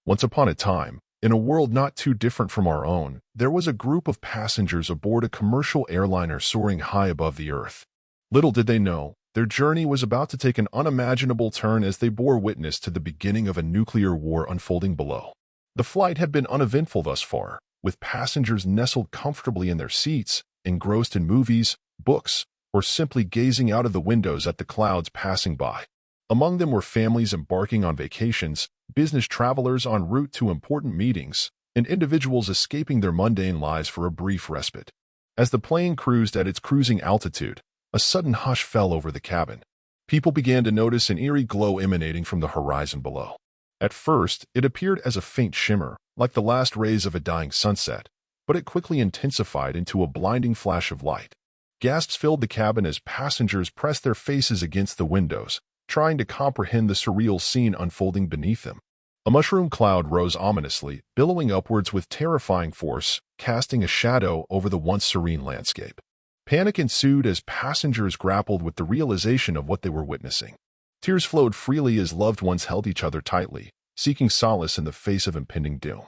Once upon a time, in a world not too different from our own, there was a group of passengers aboard a commercial airliner soaring high above the earth. Little did they know, their journey was about to take an unimaginable turn as they bore witness to the beginning of a nuclear war unfolding below. The flight had been uneventful thus far, with passengers nestled comfortably in their seats, engrossed in movies, books, or simply gazing out of the windows at the clouds passing by. Among them were families embarking on vacations, business travelers en route to important meetings, and individuals escaping their mundane lives for a brief respite. As the plane cruised at its cruising altitude, a sudden hush fell over the cabin. People began to notice an eerie glow emanating from the horizon below. At first, it appeared as a faint shimmer, like the last rays of a dying sunset, but it quickly intensified into a blinding flash of light. Gasps filled the cabin as passengers pressed their faces against the windows, trying to comprehend the surreal scene unfolding beneath them. A mushroom cloud rose ominously, billowing upwards with terrifying force, casting a shadow over the once serene landscape. Panic ensued as passengers grappled with the realization of what they were witnessing. Tears flowed freely as loved ones held each other tightly, seeking solace in the face of impending doom.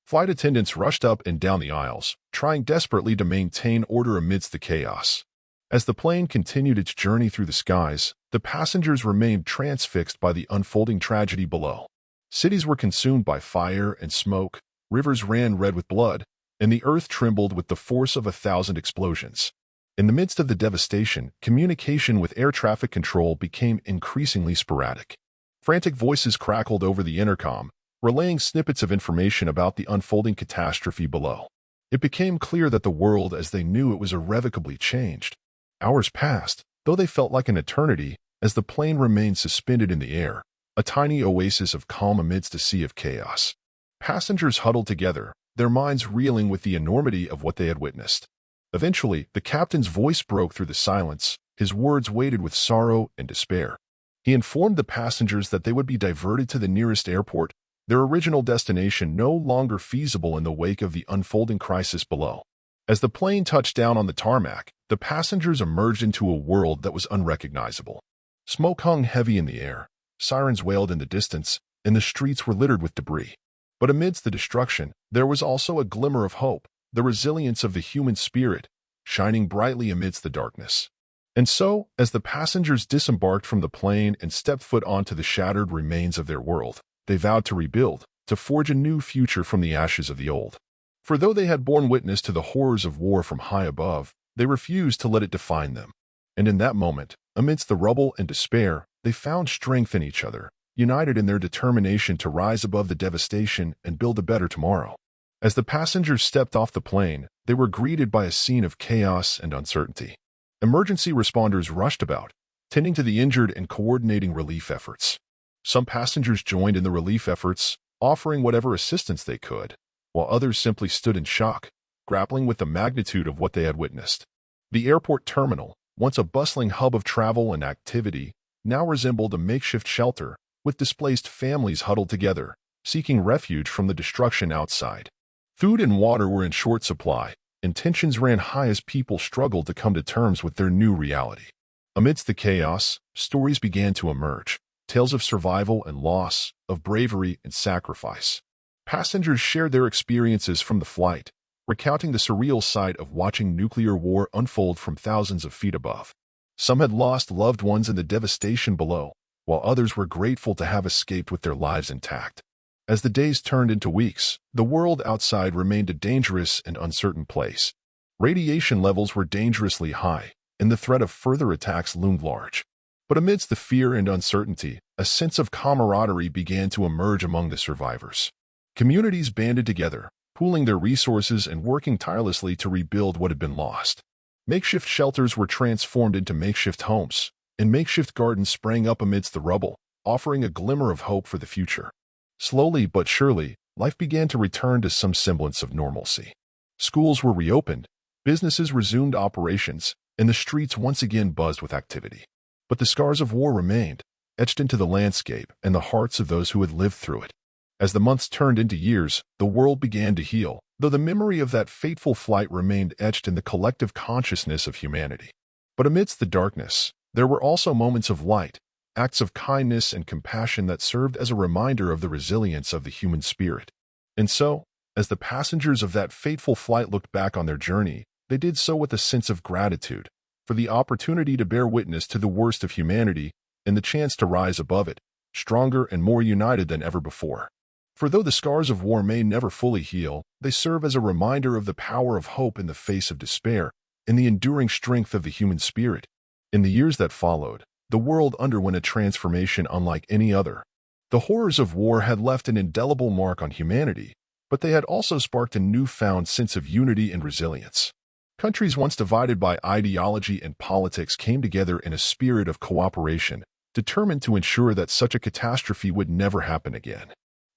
Flight attendants rushed up and down the aisles, trying desperately to maintain order amidst the chaos. As the plane continued its journey through the skies, the passengers remained transfixed by the unfolding tragedy below. Cities were consumed by fire and smoke, rivers ran red with blood, and the earth trembled with the force of 1,000 explosions. In the midst of the devastation, communication with air traffic control became increasingly sporadic. Frantic voices crackled over the intercom, relaying snippets of information about the unfolding catastrophe below. It became clear that the world as they knew it was irrevocably changed. Hours passed, though they felt like an eternity, as the plane remained suspended in the air, a tiny oasis of calm amidst a sea of chaos. Passengers huddled together, their minds reeling with the enormity of what they had witnessed. Eventually, the captain's voice broke through the silence, his words weighted with sorrow and despair. He informed the passengers that they would be diverted to the nearest airport, their original destination no longer feasible in the wake of the unfolding crisis below. As the plane touched down on the tarmac, the passengers emerged into a world that was unrecognizable. Smoke hung heavy in the air, sirens wailed in the distance, and the streets were littered with debris. But amidst the destruction, there was also a glimmer of hope, the resilience of the human spirit, shining brightly amidst the darkness. And so, as the passengers disembarked from the plane and stepped foot onto the shattered remains of their world, they vowed to rebuild, to forge a new future from the ashes of the old. For though they had borne witness to the horrors of war from high above, they refused to let it define them. And in that moment, amidst the rubble and despair, they found strength in each other, united in their determination to rise above the devastation and build a better tomorrow. As the passengers stepped off the plane, they were greeted by a scene of chaos and uncertainty. Emergency responders rushed about, tending to the injured and coordinating relief efforts. Some passengers joined in the relief efforts, offering whatever assistance they could, while others simply stood in shock, grappling with the magnitude of what they had witnessed. The airport terminal, once a bustling hub of travel and activity, now resembled a makeshift shelter, with displaced families huddled together, seeking refuge from the destruction outside. Food and water were in short supply, and tensions ran high as people struggled to come to terms with their new reality. Amidst the chaos, stories began to emerge, tales of survival and loss, of bravery and sacrifice. Passengers shared their experiences from the flight, recounting the surreal sight of watching nuclear war unfold from thousands of feet above. Some had lost loved ones in the devastation below, while others were grateful to have escaped with their lives intact. As the days turned into weeks, the world outside remained a dangerous and uncertain place. Radiation levels were dangerously high, and the threat of further attacks loomed large. But amidst the fear and uncertainty, a sense of camaraderie began to emerge among the survivors. Communities banded together, pooling their resources and working tirelessly to rebuild what had been lost. Makeshift shelters were transformed into makeshift homes, and makeshift gardens sprang up amidst the rubble, offering a glimmer of hope for the future. Slowly but surely, life began to return to some semblance of normalcy. Schools were reopened, businesses resumed operations, and the streets once again buzzed with activity. But the scars of war remained, etched into the landscape and the hearts of those who had lived through it. As the months turned into years, the world began to heal, though the memory of that fateful flight remained etched in the collective consciousness of humanity. But amidst the darkness, there were also moments of light, acts of kindness and compassion that served as a reminder of the resilience of the human spirit. And so, as the passengers of that fateful flight looked back on their journey, they did so with a sense of gratitude for the opportunity to bear witness to the worst of humanity and the chance to rise above it, stronger and more united than ever before. For though the scars of war may never fully heal, they serve as a reminder of the power of hope in the face of despair and the enduring strength of the human spirit. In the years that followed, the world underwent a transformation unlike any other. The horrors of war had left an indelible mark on humanity, but they had also sparked a newfound sense of unity and resilience. Countries once divided by ideology and politics came together in a spirit of cooperation, determined to ensure that such a catastrophe would never happen again.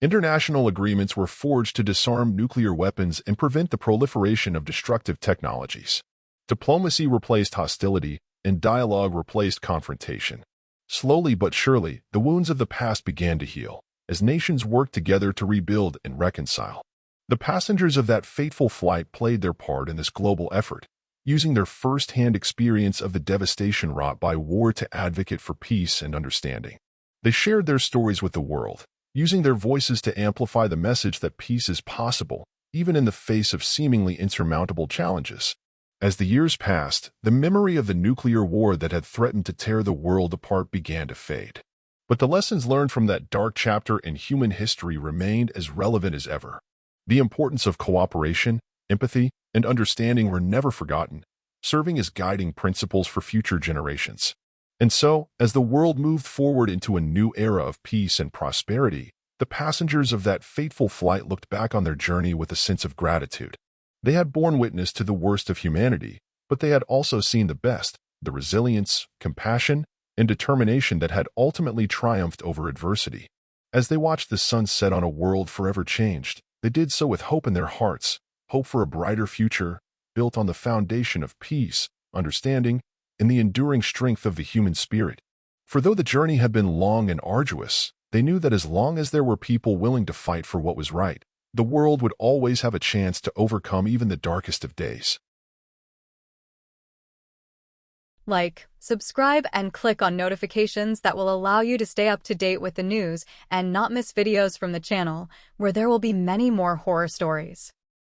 International agreements were forged to disarm nuclear weapons and prevent the proliferation of destructive technologies. Diplomacy replaced hostility, and dialogue replaced confrontation. Slowly but surely, the wounds of the past began to heal, as nations worked together to rebuild and reconcile. The passengers of that fateful flight played their part in this global effort, using their first-hand experience of the devastation wrought by war to advocate for peace and understanding. They shared their stories with the world, using their voices to amplify the message that peace is possible, even in the face of seemingly insurmountable challenges. As the years passed, the memory of the nuclear war that had threatened to tear the world apart began to fade. But the lessons learned from that dark chapter in human history remained as relevant as ever. The importance of cooperation, empathy, and understanding were never forgotten, serving as guiding principles for future generations. And so, as the world moved forward into a new era of peace and prosperity, the passengers of that fateful flight looked back on their journey with a sense of gratitude. They had borne witness to the worst of humanity, but they had also seen the best, the resilience, compassion, and determination that had ultimately triumphed over adversity. As they watched the sun set on a world forever changed, they did so with hope in their hearts, hope for a brighter future, built on the foundation of peace, understanding, and the enduring strength of the human spirit. For though the journey had been long and arduous, they knew that as long as there were people willing to fight for what was right, the world would always have a chance to overcome even the darkest of days. Like, subscribe, and click on notifications that will allow you to stay up to date with the news and not miss videos from the channel, where there will be many more horror stories.